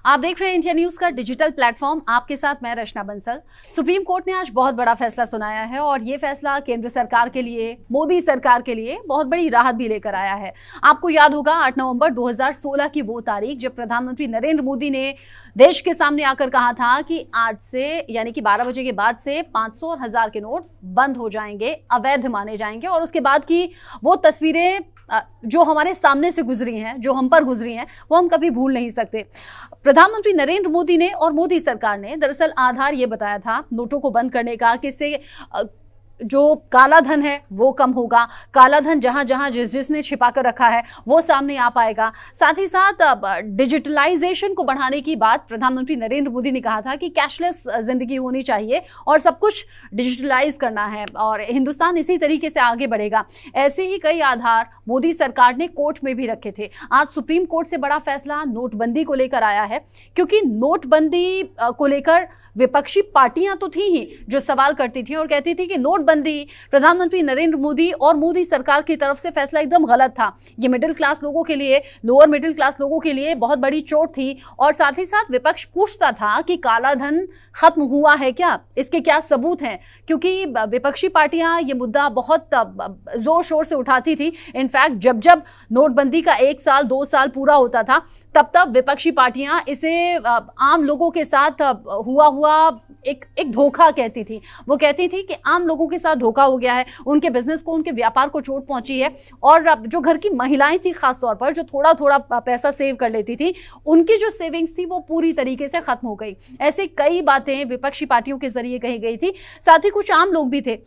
आप देख रहे हैं इंडिया न्यूज का डिजिटल प्लेटफॉर्म। आपके साथ मैं रचना बंसल। सुप्रीम कोर्ट ने आज बहुत बड़ा फैसला सुनाया है और ये फैसला केंद्र सरकार के लिए, मोदी सरकार के लिए बहुत बड़ी राहत भी लेकर आया है। आपको याद होगा 8 नवंबर 2016 की वो तारीख जब प्रधानमंत्री नरेंद्र मोदी ने देश के सामने आकर कहा था कि आज से यानी कि 12 बजे के बाद से 500 और 1000 के नोट बंद हो जाएंगे, अवैध माने जाएंगे। और उसके बाद की वो तस्वीरें जो हमारे सामने से गुजरी हैं, जो हम पर गुजरी हैं, वो हम कभी भूल नहीं सकते। प्रधानमंत्री नरेंद्र मोदी ने और मोदी सरकार ने दरअसल आधार ये बताया था नोटों को बंद करने का कि इससे जो काला धन है वो कम होगा, काला धन जहां जहां जिसने छिपा कर रखा है वो सामने आ पाएगा। साथ ही साथ डिजिटलाइजेशन को बढ़ाने की बात प्रधानमंत्री नरेंद्र मोदी ने कहा था कि कैशलेस जिंदगी होनी चाहिए और सब कुछ डिजिटलाइज करना है और हिंदुस्तान इसी तरीके से आगे बढ़ेगा। ऐसे ही कई आधार मोदी सरकार ने कोर्ट में भी रखे थे। आज सुप्रीम कोर्ट से बड़ा फैसला नोटबंदी को लेकर आया है, क्योंकि नोटबंदी को लेकर विपक्षी पार्टियां तो थी ही जो सवाल करती थी और कहती थी कि नोटबंदी प्रधानमंत्री नरेंद्र मोदी और मोदी सरकार की तरफ से फैसला एकदम गलत था। ये मिडिल क्लास लोगों के लिए, लोअर मिडिल क्लास लोगों के लिए बहुत बड़ी चोट थी। और साथ ही साथ विपक्ष पूछता था कि काला धन खत्म हुआ है क्या, इसके क्या सबूत हैं, क्योंकि विपक्षी पार्टियां ये मुद्दा बहुत जोर शोर से उठाती थी। इनफैक्ट जब जब नोटबंदी का 1 साल 2 साल पूरा होता था तब तब विपक्षी पार्टियां इसे आम लोगों के साथ हुआ एक धोखा कहती थी। वो कहती थी कि आम लोगों के साथ धोखा हो गया है, उनके बिजनेस को, उनके व्यापार को चोट पहुंची है। और जो घर की महिलाएं थी खासतौर पर, जो थोड़ा थोड़ा पैसा सेव कर लेती थी, उनकी जो सेविंग्स थी वो पूरी तरीके से खत्म हो गई। ऐसे कई बातें विपक्षी पार्टियों के जरिए कही गई थी। साथ ही कुछ आम लोग भी थे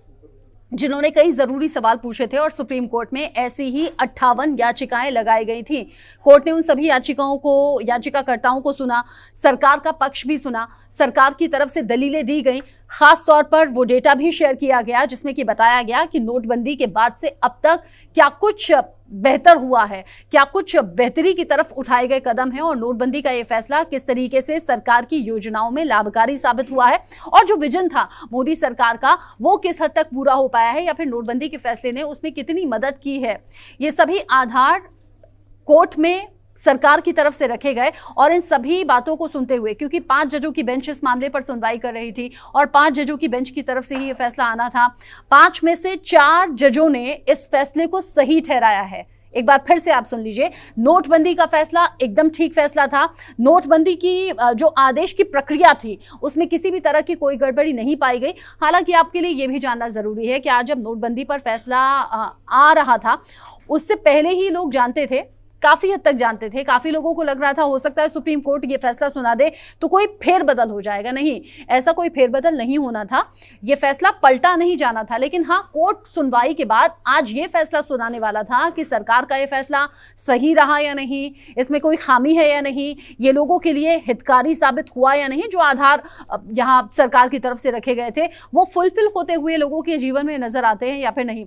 जिन्होंने कई जरूरी सवाल पूछे थे और सुप्रीम कोर्ट में ऐसी ही 58 याचिकाएं लगाई गई थी। कोर्ट ने उन सभी याचिकाकर्ताओं को सुना, सरकार का पक्ष भी सुना, सरकार की तरफ से दलीलें दी गई। खास तौर पर वो डेटा भी शेयर किया गया जिसमें कि बताया गया कि नोटबंदी के बाद से अब तक क्या कुछ बेहतर हुआ है, क्या कुछ बेहतरी की तरफ उठाए गए कदम हैं और नोटबंदी का ये फैसला किस तरीके से सरकार की योजनाओं में लाभकारी साबित हुआ है और जो विजन था मोदी सरकार का वो किस हद तक पूरा हो पाया है या फिर नोटबंदी के फैसले ने उसमें कितनी मदद की है। ये सभी आधार कोर्ट में सरकार की तरफ से रखे गए और इन सभी बातों को सुनते हुए, क्योंकि 5 जजों की बेंच इस मामले पर सुनवाई कर रही थी और 5 जजों की बेंच की तरफ से ही ये फैसला आना था। 5 में से 4 जजों ने इस फैसले को सही ठहराया है। एक बार फिर से आप सुन लीजिए, नोटबंदी का फैसला एकदम ठीक फैसला था। नोटबंदी की जो आदेश की प्रक्रिया थी उसमें किसी भी तरह की कोई गड़बड़ी नहीं पाई गई। हालांकि आपके लिए यह भी जानना जरूरी है कि आज जब नोटबंदी पर फैसला आ रहा था उससे पहले ही लोग जानते थे, काफी हद तक जानते थे। काफी लोगों को लग रहा था हो सकता है सुप्रीम कोर्ट ये फैसला सुना दे तो कोई फेरबदल हो जाएगा। नहीं, ऐसा कोई फेरबदल नहीं होना था, ये फैसला पलटा नहीं जाना था। लेकिन हाँ, कोर्ट सुनवाई के बाद आज ये फैसला सुनाने वाला था कि सरकार का ये फैसला सही रहा या नहीं, इसमें कोई खामी है या नहीं, ये लोगों के लिए हितकारी साबित हुआ या नहीं। जो आधार यहाँ सरकार की तरफ से रखे गए थे वो फुलफिल होते हुए लोगों के जीवन में नजर आते हैं या फिर नहीं।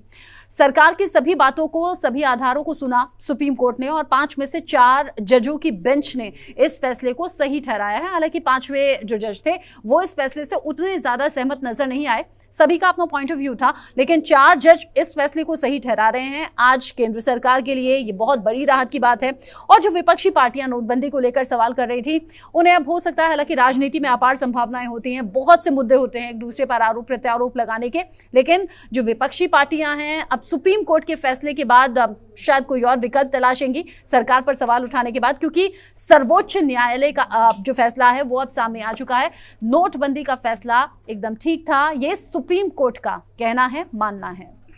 सरकार की सभी बातों को, सभी आधारों को सुना सुप्रीम कोर्ट ने और 5 में से 4 जजों की बेंच ने इस फैसले को सही ठहराया है। हालांकि 5वें जो जज थे वो इस फैसले से उतने ज्यादा सहमत नजर नहीं आए, सभी का अपना पॉइंट ऑफ व्यू था, लेकिन 4 जज इस फैसले को सही ठहरा रहे हैं। आज केंद्र सरकार के लिए ये बहुत बड़ी राहत की बात है। और जो विपक्षी पार्टियां नोटबंदी को लेकर सवाल कर रही थी उन्हें अब हो सकता है, हालांकि राजनीति में अपार संभावनाएं होती हैं, बहुत से मुद्दे होते हैं एक दूसरे पर आरोप प्रत्यारोप लगाने के, लेकिन जो विपक्षी पार्टियां हैं अब सुप्रीम कोर्ट के फैसले के बाद शायद कोई और विकल्प तलाशेंगी सरकार पर सवाल उठाने के बाद, क्योंकि सर्वोच्च न्यायालय का जो फैसला है वो अब सामने आ चुका है। नोटबंदी का फैसला एकदम ठीक था, ये सुप्रीम कोर्ट का कहना है, मानना है।